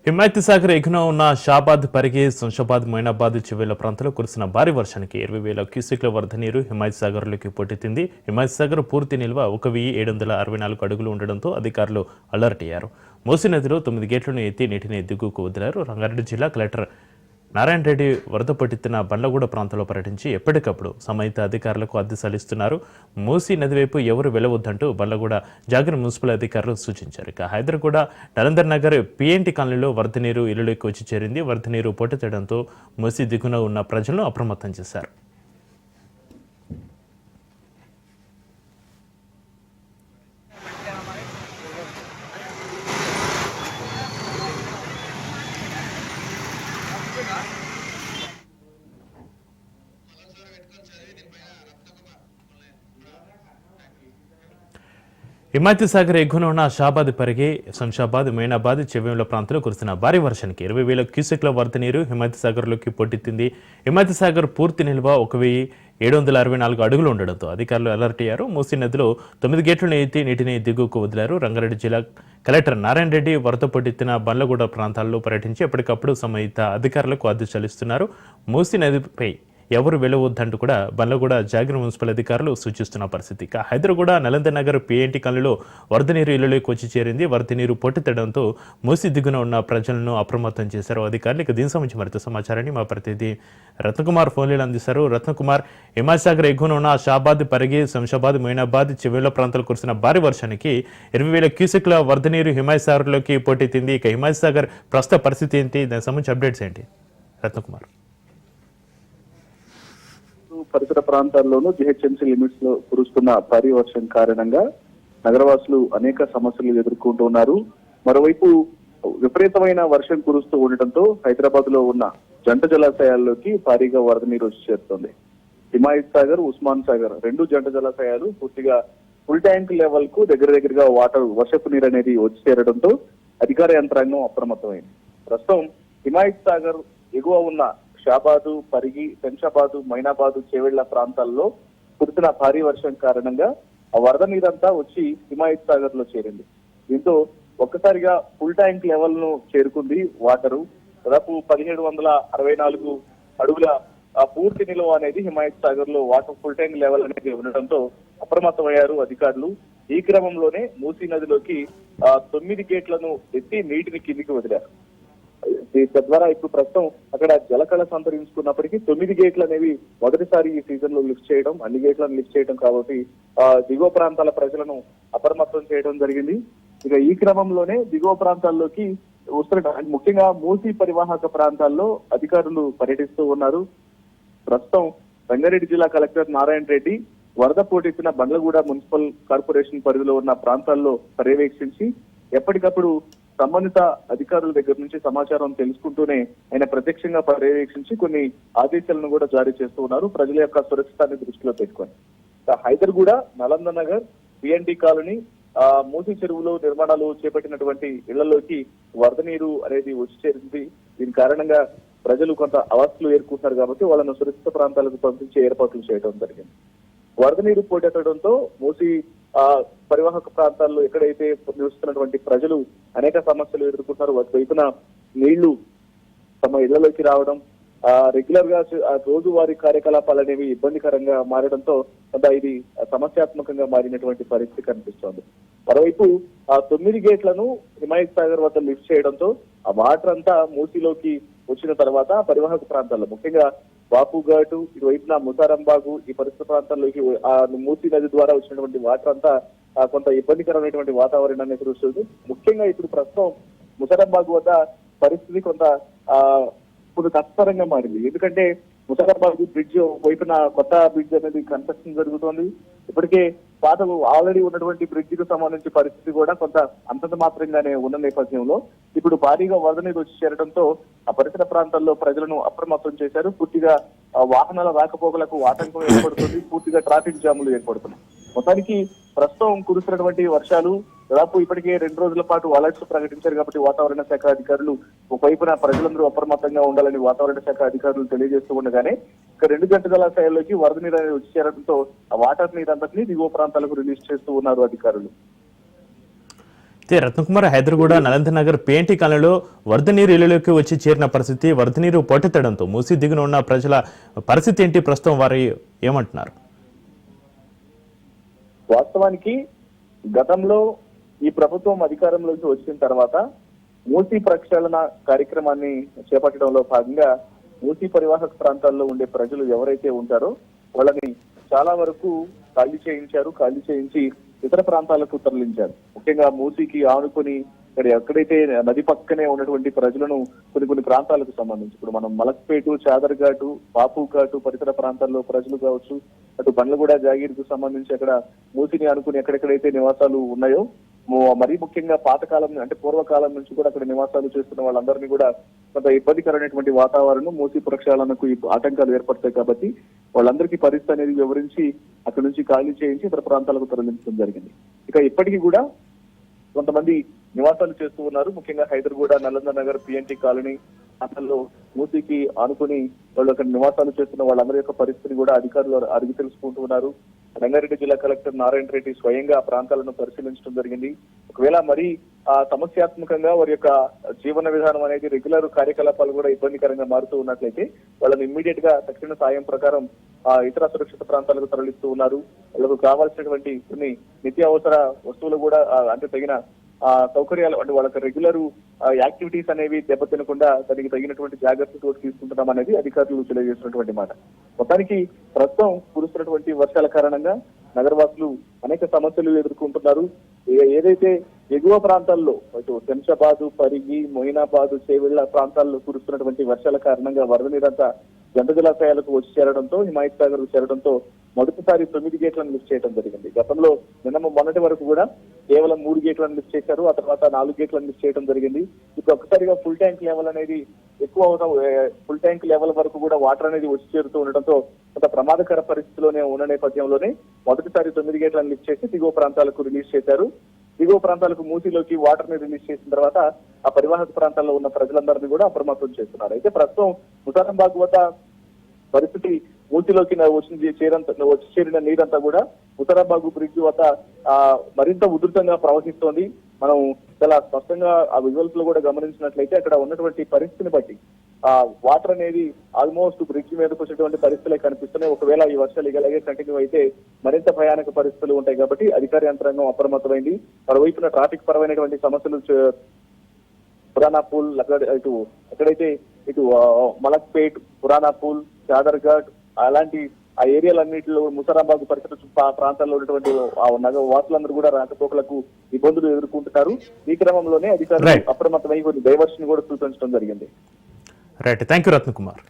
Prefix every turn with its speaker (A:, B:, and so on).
A: హిమాయత్ సాగర్ ఎగున ఉన్న షాబాద్ పరిగి శంషాబాద్ మొయినాబాద్ చివేళ్ల ప్రాంతంలో కురిసిన భారీ వర్షానికి 20,000 క్యూసెక్ల వరద నీరు హిమాయత్ సాగర్లోకి పోటెత్తింది. హిమాయత్ సాగర్ పూర్తి నిల్వ 1,764 అడుగులు ఉండడంతో అధికారులు అలర్ట్ అయ్యారు. మూసీ నదిలో 9 గేట్లను ఎత్తి నీటిని దిగువకు వదిలారు. రంగారెడ్డి జిల్లా కలెక్టర్ నారాయణ రెడ్డి వరద పట్టిన బండ్లగూడ ప్రాంతంలో పర్యటించి ఎప్పటికప్పుడు సంబంధిత అధికారులకు ఆదేశాలు ఇస్తున్నారు. మూసీ నది వైపు ఎవరు వెళ్లవద్దంటూ బండ్లగూడ జాగర్ మున్సిపల్ అధికారులు సూచించారు. ఇక హైదరాబాద్ నలందర్ నగర్ పిఎన్టీ కాలనీలో వరద నీరు ఇళ్లలోకి వచ్చి చేరింది. వరద నీరు పోటెత్తడంతో మూసీ దిగున ఉన్న ప్రజలను అప్రమత్తం చేశారు. హిమాయత్ సాగర్ ఎగున ఉన్న షాబాద్ పరిగి శంషాబాద్ మొయినాబాద్ చెవేముల ప్రాంతంలో కురిసిన భారీ వర్షానికి 20,000 క్యూసెక్ల వరద నీరు హిమాయత్ సాగర్లోకి పోటెత్తింది. హిమాయత్ సాగర్ పూర్తి నిల్వ 1,764 అడుగులు ఉండడంతో అధికారులు అలర్ట్ అయ్యారు. మూసీ నదిలో 9 గేట్లను ఎత్తి నీటిని దిగువకు వదిలారు. రంగారెడ్డి జిల్లా కలెక్టర్ నారాయణ రెడ్డి వరద పట్టిన బండ్లగూడ ప్రాంతాల్లో పర్యటించి ఎప్పటికప్పుడు సంబంధిత అధికారులకు ఆదేశాలు ఇస్తున్నారు. మూసీ నదిపై ఎవరు వెళ్లవద్దంటూ కూడా బండ్లగూడ జాగర్ మున్సిపల్ అధికారులు సూచిస్తున్న పరిస్థితి. ఇక హైదరాబాద్ నలందర్ నగర్ పిఎన్టీ కాలనీలో వరద నీరు ఇళ్లలోకి వచ్చి చేరింది. వరద నీరు పొట్టెత్తడంతో మూసి దిగున ఉన్న ప్రజలను అప్రమత్తం చేశారు అధికారులు. ఇక దీనికి సంబంధించి మరింత సమాచారాన్ని మా ప్రతినిధి రత్నకుమార్ ఫోన్లో అందిస్తారు. రత్నకుమార్, హిమాయత్ సాగర్ ఎగున ఉన్న షాబాద్ పరిగి శంషాబాద్ మొయినాబాద్ చివేళ్ల ప్రాంతాలు కురిసిన భారీ వర్షానికి 20,000 క్యూసెక్ల వరద నీరు హిమాయత్ సాగర్లోకి పోటెత్తింది. ఇక హిమాయత్ సాగర్ ప్రస్తుత పరిస్థితి ఏంటి, దానికి సంబంధించి అప్డేట్స్ ఏంటి రత్నకుమార్?
B: పరిసర ప్రాంతాల్లోనూ జిహెచ్ఎంసీ లిమిట్స్ లో కురుస్తున్న భారీ వర్షం కారణంగా నగరవాసులు అనేక సమస్యలు ఎదుర్కొంటూ ఉన్నారు. మరోవైపు విపరీతమైన వర్షం కురుస్తూ ఉండటంతో హైదరాబాద్ లో ఉన్న జంట జలాశయాల్లోకి భారీగా వరద నీరు వచ్చి చేరుతోంది. హిమాయత్ సాగర్, ఉస్మాన్ సాగర్ రెండు జంట జలాశయాలు పూర్తిగా ఫుల్ ట్యాంక్ లెవెల్ కు దగ్గరగా వర్షపు నీరు అనేది వచ్చి చేరడంతో అధికార యంత్రాంగం అప్రమత్తమైంది. ప్రస్తుతం హిమాయత్ సాగర్ ఎగువ ఉన్న షాబాదు, పరిగి, శంషాబాదు, మొయినాబాదు చేవెళ్ల ప్రాంతాల్లో కురిసిన భారీ వర్షం కారణంగా ఆ వరద నీరంతా వచ్చి హిమాయత్ సాగర్ లో చేరింది. దీంతో ఒక్కసారిగా ఫుల్ ట్యాంక్ లెవెల్ ను చేరుకుంది వాటరు. దాదాపు 1,764 అడుగుల పూర్తి నిల్వ అనేది హిమాయత్ సాగర్ లో వాటర్ ఫుల్ ట్యాంక్ లెవెల్ అనేది ఉండడంతో అప్రమత్తమయ్యారు అధికారులు. ఈ క్రమంలోనే మూసీ నదిలోకి 9 గేట్లను ఎత్తి నీటిని కిందికి వదిలారు. తద్వారా ఇప్పుడు ప్రస్తుతం అక్కడ జలకళ సంతరించుకున్నప్పటికీ 9 గేట్లు అనేవి మొదటిసారి ఈ సీజన్ లో లిఫ్ట్ చేయడం, అన్ని గేట్లను లిఫ్ట్ చేయడం కాబట్టి దిగువ ప్రాంతాల ప్రజలను అప్రమత్తం చేయడం జరిగింది. ఇక ఈ క్రమంలోనే దిగువ ప్రాంతాల్లోకి ముఖ్యంగా మూసీ పరివాహక ప్రాంతాల్లో అధికారులు పర్యటిస్తూ ఉన్నారు. ప్రస్తుతం రంగారెడ్డి జిల్లా కలెక్టర్ నారాయణ రెడ్డి వరద పోటెత్తిన బండ్లగూడ మున్సిపల్ కార్పొరేషన్ పరిధిలో ఉన్న ప్రాంతాల్లో పర్యవేక్షించి ఎప్పటికప్పుడు సంబంధిత అధికారుల దగ్గర నుంచి సమాచారం తెలుసుకుంటూనే ఆయన ప్రత్యక్షంగా పర్యవేక్షించి కొన్ని ఆదేశాలను కూడా జారీ చేస్తూ ఉన్నారు ప్రజల యొక్క సురక్షితాన్ని దృష్టిలో పెట్టుకొని. హైదరాబాద్ నలందర్ నగర్ పిఎన్టీ కాలనీ మూసీ చెరువులో నిర్మాణాలు చేపట్టినటువంటి ఇళ్లలోకి వరద నీరు అనేది వచ్చి చేరింది. దీని కారణంగా ప్రజలు కొంత అవస్థలు ఎదుర్కొంటున్నారు కాబట్టి వాళ్ళను సురక్షిత ప్రాంతాలకు పంపించే ఏర్పాట్లు చేయడం జరిగింది. వరద నీరు పోటెత్తడంతో మూసీ పరివాహక ప్రాంతాల్లో ఎక్కడైతే నివసిస్తున్నటువంటి ప్రజలు అనేక సమస్యలు ఎదుర్కొంటున్నారు. వైపున నీళ్లు తమ ఇళ్లలోకి రావడం, రెగ్యులర్ గా రోజువారీ కార్యకలాపాలు అనేవి ఇబ్బందికరంగా మారడంతో కొంత ఇది సమస్యాత్మకంగా మారినటువంటి పరిస్థితి కనిపిస్తోంది. మరోవైపు 9 గేట్లను హిమాయత్ సాగర్ వద్ద లిఫ్ట్ చేయడంతో ఆ వాటర్ అంతా మూసీలోకి వచ్చిన తర్వాత పరివాహక ప్రాంతాల్లో ముఖ్యంగా బాపుఘాటు, ఇటువైపున ముసారంబాగు ఈ పరిసర ప్రాంతాల్లోకి మూసీ నది ద్వారా వచ్చినటువంటి వాటర్ అంతా కొంత ఇబ్బందికరమైనటువంటి వాతావరణాన్ని ఎదురుస్తుంది. ముఖ్యంగా ఇప్పుడు ప్రస్తుతం ముసారంబాగు వద్ద పరిస్థితి కొంత కష్టతరంగా మారింది. ఎందుకంటే ముసారాబాద్ బ్రిడ్జ్ వైపున కొత్త బ్రిడ్జ్ అనేది కన్స్ట్రక్షన్ జరుగుతోంది. ఇప్పటికే పాత ఆల్రెడీ ఉన్నటువంటి బ్రిడ్జ్ కు సంబంధించి పరిస్థితి కూడా కొంత అంతంత మాత్రంగానే ఉన్న నేపథ్యంలో ఇప్పుడు భారీగా వరద నీరు వచ్చి చేరడంతో ఆ పరిసర ప్రాంతాల్లో ప్రజలను అప్రమత్తం చేశారు. పూర్తిగా వాహనాల రాకపోకలకు ఆటంకం ఏర్పడుతుంది, పూర్తిగా ట్రాఫిక్ జాములు ఏర్పడుతున్నాయి. మొత్తానికి ప్రస్తుతం కురుస్తున్నటువంటి వర్షాలు దాదాపు ఇప్పటికే 2 రోజుల పాటు అలర్ట్స్ ప్రకటించారు కాబట్టి వాతావరణ శాఖ అధికారులు ఒకవైపున ప్రజలందరూ అప్రమత్తంగా ఉండాలని వాతావరణ శాఖ అధికారులు తెలియజేస్తూ ఉండగానే ఇక 2 జంట జలాశయాల్లోకి వరద నీరు అనేది వచ్చి చేరడంతో ఆ వాటర్ నీరంతటినీ దిగువ ప్రాంతాలకు రిలీజ్ చేస్తూ ఉన్నారు అధికారులు.
A: రత్నకుమార్ హైదరాబాద్ నలంద నగర్ పిఎన్టీ కాలనీలో వరద నీరు ఇళ్లలోకి వచ్చి చేరిన పరిస్థితి, వరద నీరు పోటెత్తడంతో మూసి దిగున ఉన్న ప్రజల పరిస్థితి ఏంటి, ప్రస్తుతం వారు ఏమంటున్నారు?
B: వాస్తవానికి గతంలో ఈ ప్రభుత్వం అధికారంలోకి వచ్చిన తర్వాత మూసీ ప్రక్షాళన కార్యక్రమాన్ని చేపట్టడంలో భాగంగా మూసీ పరివాహక ప్రాంతాల్లో ఉండే ప్రజలు ఎవరైతే ఉంటారో వాళ్ళని చాలా వరకు ఖాళీ చేయించి ఇతర ప్రాంతాలకు తరలించారు. ముఖ్యంగా మూసీకి ఆనుకొని ఎక్కడైతే నది పక్కనే ఉన్నటువంటి ప్రజలను కొన్ని ప్రాంతాలకు సంబంధించి ఇప్పుడు మనం మలక్పేటు, చాదర్ఘాటు, బాపుఘాటు పరిసర ప్రాంతాల్లో ప్రజలు కావచ్చు, అటు బండ్లగూడ, జాగీర్కు సంబంధించి అక్కడ మూసిని అనుకుని ఎక్కడెక్కడైతే నివాసాలు ఉన్నాయో మరీ ముఖ్యంగా పాతకాలం అంటే పూర్వకాలం నుంచి కూడా అక్కడ నివాసాలు చేస్తున్న వాళ్ళందరినీ కూడా కొంత ఇబ్బందికరమైనటువంటి వాతావరణం, మూసి ప్రక్షాళనకు ఆటంకాలు ఏర్పడతాయి కాబట్టి వాళ్ళందరికీ పరిస్థితి అనేది వివరించి అక్కడి నుంచి ఖాళీ చేయించి ఇతర ప్రాంతాలకు తరలించడం జరిగింది. ఇక ఇప్పటికీ కూడా కొంతమంది నివాసాలు చేస్తూ ఉన్నారు. ముఖ్యంగా హైదరాబాద్ నలంద నగర్ పిఎన్టీ కాలనీ ప్రాంతాల్లో మూసీకి ఆనుకుని వాళ్ళు అక్కడ నివాసాలు చేస్తున్న వాళ్ళందరి యొక్క పరిస్థితిని కూడా అధికారులు అడిగి తెలుసుకుంటూ ఉన్నారు. రంగారెడ్డి జిల్లా కలెక్టర్ నారాయణ రెడ్డి స్వయంగా ఆ ప్రాంతాలను పరిశీలించడం జరిగింది. ఒకవేళ మరీ సమస్యాత్మకంగా వారి యొక్క జీవన విధానం అనేది రెగ్యులర్ కార్యకలాపాలు కూడా ఇబ్బందికరంగా మారుతూ ఉన్నట్లయితే వాళ్ళని ఇమ్మీడియట్ గా తక్షణ సాయం ప్రకారం ఇతర సురక్షిత ప్రాంతాలకు తరలిస్తూ ఉన్నారు. వాళ్ళకు కావాల్సినటువంటి కొన్ని నిత్యావసర వస్తువులు కూడా అంటే తగిన సౌకర్యాలు అంటే వాళ్ళకి రెగ్యులర్ యాక్టివిటీస్ అనేవి దెబ్బతినకుండా దానికి తగినటువంటి జాగ్రత్తలు తీసుకుంటున్నాం అనేది అధికారులు తెలియజేసినటువంటి మాట. మొత్తానికి ప్రస్తుతం కురుస్తున్నటువంటి వర్షాల కారణంగా నగరవాసులు అనేక సమస్యలు ఎదుర్కొంటున్నారు. ఏదైతే ఎగువ ప్రాంతాల్లో అటు శంషాబాదు, పరిగి, మొయినాబాదు, చేవెళ్ల ప్రాంతాల్లో కురుస్తున్నటువంటి వర్షాల కారణంగా వరద నీరంతా జంట జలాశయాలకు వచ్చి చేరడంతో, హిమాయత్ సాగర్ చేరడంతో మొదటిసారి 9 గేట్లను లిఫ్ట్ చేయడం జరిగింది. గతంలో మొన్నటి వరకు కూడా కేవలం 3 గేట్లను లిఫ్ట్ చేశారు. ఆ తర్వాత 4 గేట్లను లిఫ్ట్ చేయడం జరిగింది. ఇప్పుడు ఒక్కసారిగా ఫుల్ ట్యాంక్ లెవెల్ అనేది ఎక్కువ అవడం, ఫుల్ ట్యాంక్ లెవెల్ వరకు కూడా వాటర్ అనేది వచ్చి చేరుతూ ఉండడంతో కొంత ప్రమాదకర పరిస్థితిలోనే ఉన్న నేపథ్యంలోనే మొదటిసారి 9 గేట్లను లిఫ్ట్ చేసి దిగువ ప్రాంతాలకు రిలీజ్ చేశారు. దిగువ ప్రాంతాలకు మూసీలోకి వాటర్ ని రిలీజ్ చేసిన తర్వాత ఆ పరివాహక ప్రాంతాల్లో ఉన్న ప్రజలందరినీ కూడా అప్రమత్తం చేస్తున్నారు. అయితే ప్రస్తుతం ముసారంబాగ్ వద్ద పరిస్థితి మూసీలోకి వచ్చి చేరిన నీరంతా కూడా ముసారంబాగ్ బ్రిడ్జ్ వద్ద మరింత ఉధృతంగా ప్రవహిస్తోంది. మనం చాలా స్పష్టంగా ఆ విజువల్స్ లో కూడా గమనించినట్లయితే అక్కడ ఉన్నటువంటి పరిస్థితిని బట్టి వాటర్ అనేది ఆల్మోస్ట్ బ్రిడ్జ్ మీదకి వచ్చేటువంటి పరిస్థితులే కనిపిస్తున్నాయి. ఒకవేళ ఈ వర్షాలు ఇలాగే కంటిన్యూ అయితే మరింత భయానక పరిస్థితులు ఉంటాయి కాబట్టి అధికార యంత్రాంగం అప్రమత్తమైంది. మరోవైపున ట్రాఫిక్ పరమైనటువంటి సమస్యలు పురాణాపూల్ ఎక్కడైతే ఇటు మలక్పేట్, పురాణాపూల్, చాదర్ఘాట్ అలాంటి ఆ ఏరియాలన్నింటిలో ముసారాబాద్ పరిసర ప్రాంతాల్లో ఉన్నటువంటి వాసులందరూ కూడా రాకపోకలకు ఇబ్బందులు ఎదుర్కొంటున్నారు. ఈ క్రమంలోనే అధికారులు అప్రమత్తమై కొన్ని డైవర్షన్ కూడా సూచించడం జరిగింది.
A: Right, thank you Ratnakumar.